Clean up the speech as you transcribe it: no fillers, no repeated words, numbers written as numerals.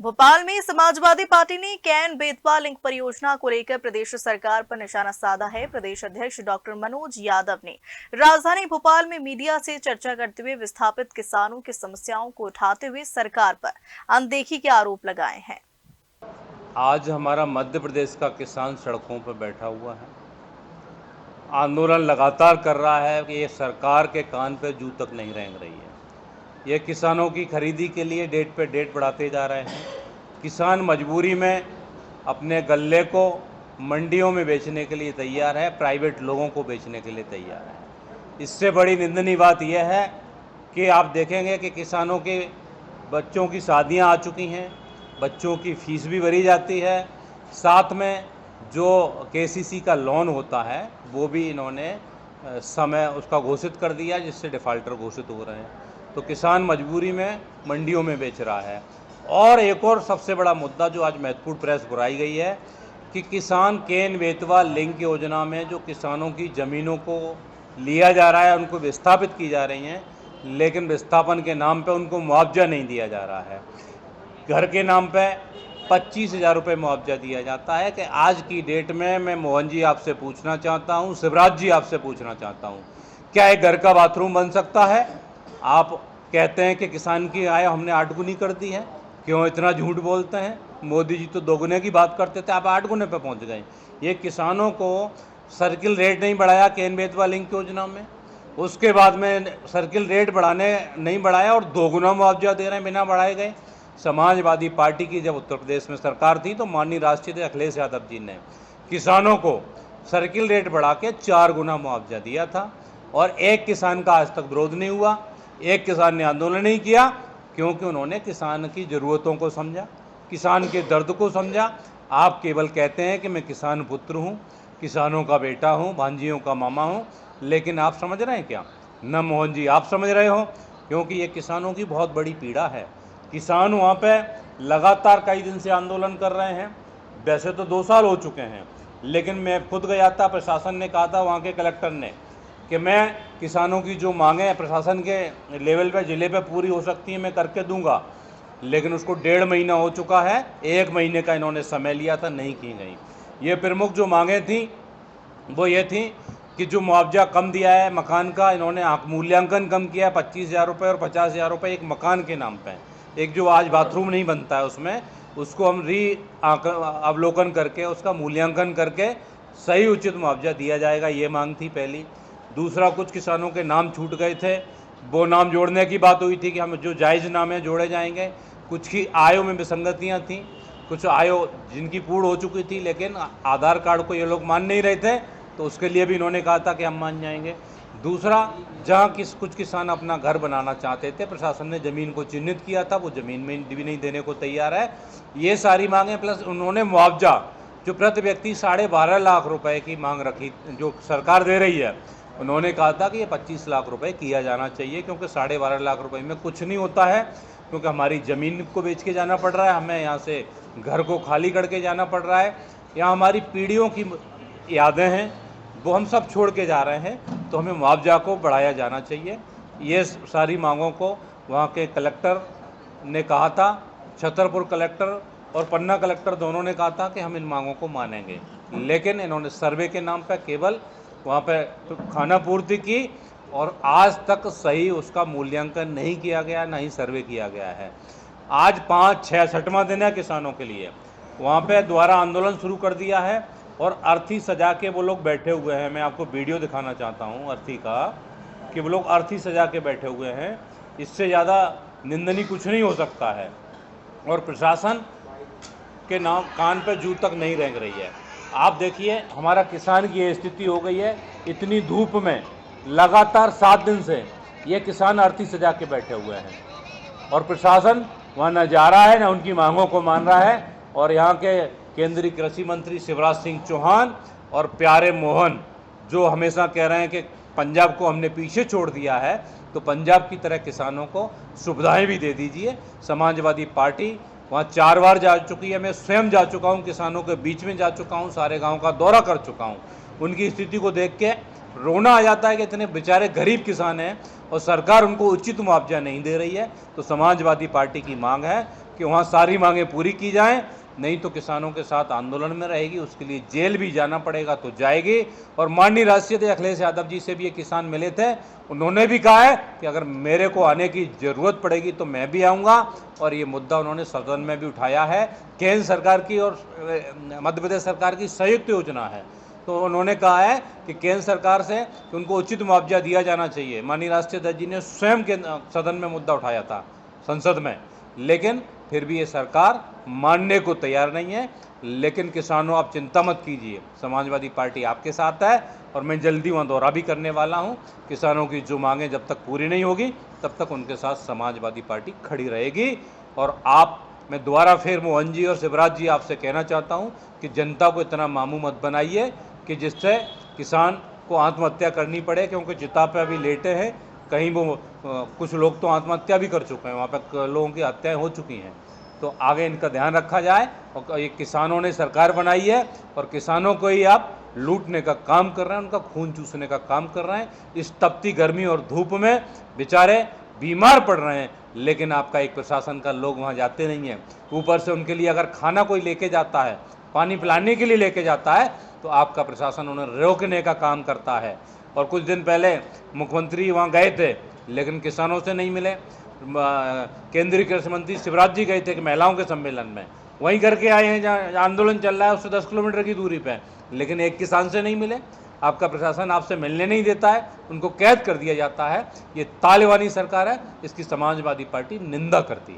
भोपाल में समाजवादी पार्टी ने can Betwa link परियोजना को लेकर प्रदेश सरकार पर निशाना साधा है। प्रदेश अध्यक्ष डॉक्टर मनोज यादव ने राजधानी भोपाल में मीडिया से चर्चा करते हुए विस्थापित किसानों की समस्याओं को उठाते हुए सरकार पर अनदेखी के आरोप लगाए हैं। आज हमारा मध्य प्रदेश का किसान सड़कों पर बैठा हुआ है, आंदोलन लगातार कर रहा है कि ये सरकार के कान पे जू तक नहीं रेंग रही है। ये किसानों की खरीदी के लिए डेट पे डेट बढ़ाते जा रहे हैं। किसान मजबूरी में अपने गल्ले को मंडियों में बेचने के लिए तैयार है, प्राइवेट लोगों को बेचने के लिए तैयार है। इससे बड़ी निंदनीय बात यह है कि आप देखेंगे कि किसानों के बच्चों की शादियां आ चुकी हैं, बच्चों की फीस भी भरी जाती है, साथ में जो केसीसी का लोन होता है वो भी इन्होंने समय उसका घोषित कर दिया, जिससे डिफ़ाल्टर घोषित हो रहे हैं। तो किसान मजबूरी में मंडियों में बेच रहा है। और एक और सबसे बड़ा मुद्दा जो आज महत्वपूर्ण प्रेस बुलाई गई है कि किसान केन बेतवा लिंक योजना में जो किसानों की ज़मीनों को लिया जा रहा है, उनको विस्थापित की जा रही हैं, लेकिन विस्थापन के नाम पे उनको मुआवजा नहीं दिया जा रहा है। घर के नाम पे 25,000 रुपये मुआवजा दिया जाता है। कि आज की डेट में मैं मोहन जी आपसे पूछना चाहता हूँ, शिवराज जी आपसे पूछना चाहता हूँ, क्या एक घर का बाथरूम बन सकता है? आप कहते हैं कि किसान की आय हमने 8 गुनी कर दी है, क्यों इतना झूठ बोलते हैं? मोदी जी तो 2 गुने की बात करते थे, आप 8 गुने पे पहुंच गए। ये किसानों को सर्किल रेट नहीं बढ़ाया केन बेतवा लिंक योजना में, उसके बाद में सर्किल रेट बढ़ाने नहीं बढ़ाया और 2 गुना मुआवजा दे रहे हैं बिना बढ़ाए गए। समाजवादी पार्टी की जब उत्तर प्रदेश में सरकार थी तो माननीय राष्ट्रीय अध्यक्ष अखिलेश यादव जी ने किसानों को सर्किल रेट बढ़ा के 4 गुना मुआवजा दिया था और एक किसान का आज तक विरोध नहीं हुआ, एक किसान ने आंदोलन नहीं किया, क्योंकि उन्होंने किसान की ज़रूरतों को समझा, किसान के दर्द को समझा। आप केवल कहते हैं कि मैं किसान पुत्र हूँ, किसानों का बेटा हूँ, भांजियों का मामा हूँ, लेकिन आप समझ रहे हैं क्या? न मोहन जी आप समझ रहे हो, क्योंकि ये किसानों की बहुत बड़ी पीड़ा है। किसान वहाँ पे लगातार कई दिन से आंदोलन कर रहे हैं। वैसे तो 2 साल हो चुके हैं, लेकिन मैं खुद गया था, प्रशासन ने कहा था, वहाँ के कलेक्टर ने, कि मैं किसानों की जो मांगें प्रशासन के लेवल पे ज़िले पे पूरी हो सकती हैं मैं करके दूंगा, लेकिन उसको 1.5 महीना हो चुका है। 1 महीने का इन्होंने समय लिया था, नहीं की गई। ये प्रमुख जो मांगें थी वो ये थी कि जो मुआवजा कम दिया है मकान का, इन्होंने मूल्यांकन कम किया है 25,000 रुपये और 50,000 रुपये एक मकान के नाम पे। एक जो आज बाथरूम नहीं बनता है उसमें, उसको हम अवलोकन करके उसका मूल्यांकन करके सही उचित मुआवजा दिया जाएगा, ये मांग थी पहली। दूसरा, कुछ किसानों के नाम छूट गए थे, वो नाम जोड़ने की बात हुई थी कि हम जो जायज़ नाम है जोड़े जाएंगे। कुछ की आयों में विसंगतियाँ थीं, कुछ आयो जिनकी पूर्ण हो चुकी थी, लेकिन आधार कार्ड को ये लोग मान नहीं रहे थे, तो उसके लिए भी इन्होंने कहा था कि हम मान जाएंगे। दूसरा, जहाँ कुछ किसान अपना घर बनाना चाहते थे, प्रशासन ने ज़मीन को चिन्हित किया था, वो ज़मीन में भी नहीं देने को तैयार है। ये सारी मांगें, प्लस उन्होंने मुआवजा जो प्रति व्यक्ति 12.5 लाख रुपए की मांग रखी, जो सरकार दे रही है, उन्होंने कहा था कि ये 25 लाख रुपए किया जाना चाहिए, क्योंकि 12.5 लाख रुपए में कुछ नहीं होता है, क्योंकि हमारी ज़मीन को बेच के जाना पड़ रहा है, हमें यहाँ से घर को खाली करके जाना पड़ रहा है, यहाँ हमारी पीढ़ियों की यादें हैं वो हम सब छोड़ के जा रहे हैं, तो हमें मुआवजा को बढ़ाया जाना चाहिए। ये सारी मांगों को वहाँ के कलेक्टर ने कहा था, छतरपुर कलेक्टर और पन्ना कलेक्टर दोनों ने कहा था कि हम इन मांगों को मानेंगे, लेकिन इन्होंने सर्वे के नाम पर केवल वहाँ पे खाना पूर्ति की और आज तक सही उसका मूल्यांकन नहीं किया गया, ना ही सर्वे किया गया है। आज 5-6वां दिन है किसानों के लिए, वहाँ पे दोबारा आंदोलन शुरू कर दिया है और अर्थी सजा के वो लोग बैठे हुए हैं। मैं आपको वीडियो दिखाना चाहता हूँ अर्थी का, कि वो लोग अर्थी सजा के बैठे हुए हैं। इससे ज़्यादा निंदनीय कुछ नहीं हो सकता है, और प्रशासन के नाम कान पे जू तक नहीं रेंग रही है। आप देखिए हमारा किसान की ये स्थिति हो गई है, इतनी धूप में लगातार 7 दिन से ये किसान अर्थी सजा के बैठे हुए हैं, और प्रशासन वहाँ न जा रहा है, न उनकी मांगों को मान रहा है। और यहाँ के केंद्रीय कृषि मंत्री शिवराज सिंह चौहान और प्यारे मोहन, जो हमेशा कह रहे हैं कि पंजाब को हमने पीछे छोड़ दिया है, तो पंजाब की तरह किसानों को सुविधाएं भी दे दीजिए। समाजवादी पार्टी वहाँ 4 बार जा चुकी है, मैं स्वयं जा चुका हूँ, किसानों के बीच में जा चुका हूँ, सारे गांव का दौरा कर चुका हूँ। उनकी स्थिति को देख के रोना आ जाता है कि इतने बेचारे गरीब किसान हैं और सरकार उनको उचित मुआवजा नहीं दे रही है। तो समाजवादी पार्टी की मांग है कि वहाँ सारी मांगें पूरी की जाएं, नहीं तो किसानों के साथ आंदोलन में रहेगी। उसके लिए जेल भी जाना पड़ेगा तो जाएगी। और माननीय राष्ट्रीय अध्यक्ष अखिलेश यादव जी से भी ये किसान मिले थे, उन्होंने भी कहा है कि अगर मेरे को आने की ज़रूरत पड़ेगी तो मैं भी आऊँगा। और ये मुद्दा उन्होंने सदन में भी उठाया है। केंद्र सरकार की और मध्य प्रदेश सरकार की संयुक्त योजना है, तो उन्होंने कहा है कि केंद्र सरकार से कि उनको उचित मुआवजा दिया जाना चाहिए। माननीय राष्ट्रीय अध्यक्ष जी ने स्वयं के सदन में मुद्दा उठाया था संसद में, लेकिन फिर भी ये सरकार मानने को तैयार नहीं है। लेकिन किसानों, आप चिंता मत कीजिए, समाजवादी पार्टी आपके साथ है और मैं जल्दी वहाँ दौरा भी करने वाला हूँ। किसानों की जो मांगें जब तक पूरी नहीं होगी तब तक उनके साथ समाजवादी पार्टी खड़ी रहेगी। और मैं दोबारा फिर मोहन जी और शिवराज जी आपसे कहना चाहता हूँ कि जनता को इतना मामू मत बनाइए कि जिससे किसान को आत्महत्या करनी पड़े, क्योंकि चिता पे अभी लेटे हैं। कहीं वो कुछ लोग तो आत्महत्या भी कर चुके हैं, वहाँ पर लोगों की हत्याएं हो चुकी हैं। तो आगे इनका ध्यान रखा जाए। और ये किसानों ने सरकार बनाई है और किसानों को ही आप लूटने का काम कर रहे हैं, उनका खून चूसने का काम कर रहे हैं। इस तपती गर्मी और धूप में बेचारे बीमार पड़ रहे हैं, लेकिन आपका एक प्रशासन का लोग वहाँ जाते नहीं हैं। ऊपर से उनके लिए अगर खाना कोई लेके जाता है, पानी पिलाने के लिए लेके जाता है, तो आपका प्रशासन उन्हें रोकने का काम करता है। और कुछ दिन पहले मुख्यमंत्री वहाँ गए थे, लेकिन किसानों से नहीं मिले। केंद्रीय कृषि मंत्री शिवराज जी गए थे कि महिलाओं के सम्मेलन में, वहीं करके आए हैं जहाँ आंदोलन चल रहा है उससे 10 किलोमीटर की दूरी पे, लेकिन एक किसान से नहीं मिले। आपका प्रशासन आपसे मिलने नहीं देता है, उनको कैद कर दिया जाता है। ये तालिबानी सरकार है, इसकी समाजवादी पार्टी निंदा करती है।